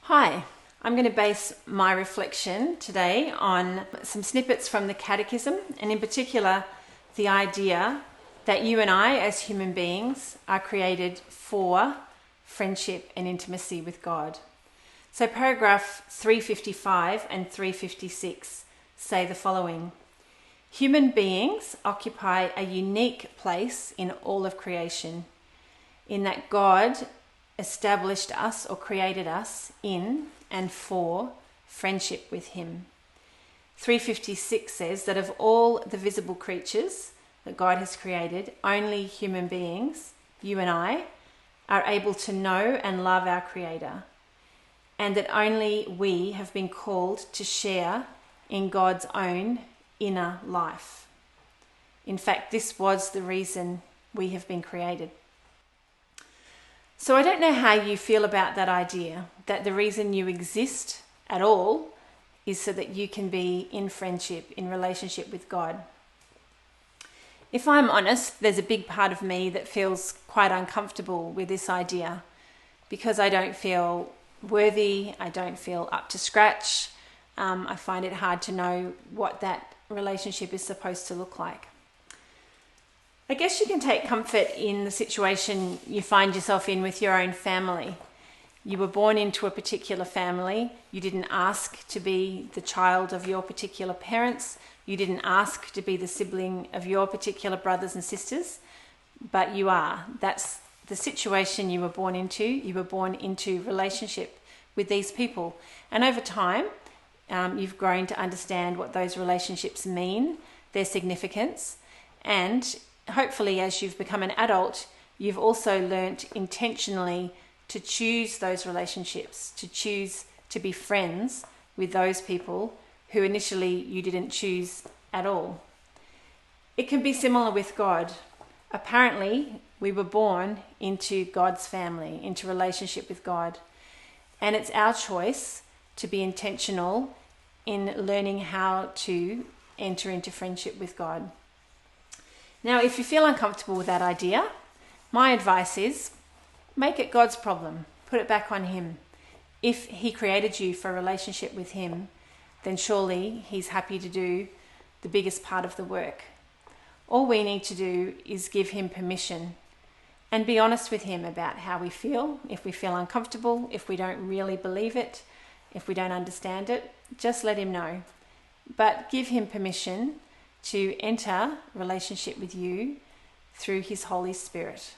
Hi, I'm going to base my reflection today on some snippets from the Catechism, and in particular the idea that you and I as human beings are created for friendship and intimacy with God. So paragraph 355 and 356 say the following: human beings occupy a unique place in all of creation, in that God established us or created us in and for friendship with Him. 356 says that of all the visible creatures that God has created, only human beings, you and I, are able to know and love our Creator, and that only we have been called to share in God's own inner life. In fact, this was the reason we have been created. So I don't know how you feel about that idea, that the reason you exist at all is so that you can be in friendship, in relationship with God. If I'm honest, there's a big part of me that feels quite uncomfortable with this idea because I don't feel worthy, I don't feel up to scratch. I find it hard to know what that relationship is supposed to look like. I guess you can take comfort in the situation you find yourself in with your own family. You were born into a particular family. You didn't ask to be the child of your particular parents. You didn't ask to be the sibling of your particular brothers and sisters, but you are. That's the situation you were born into. You were born into relationship with these people. And over time, you've grown to understand what those relationships mean, their significance, and hopefully as you've become an adult, you've also learnt intentionally to choose those relationships, to choose to be friends with those people who initially you didn't choose at all. It can be similar with God. Apparently, we were born into God's family, into relationship with God. And it's our choice to be intentional in learning how to enter into friendship with God. Now, if you feel uncomfortable with that idea, my advice is make it God's problem. Put it back on Him. If He created you for a relationship with Him, then surely He's happy to do the biggest part of the work. All we need to do is give Him permission and be honest with Him about how we feel. If we feel uncomfortable, if we don't really believe it, if we don't understand it, just let Him know. But give Him permission to enter relationship with you through His Holy Spirit.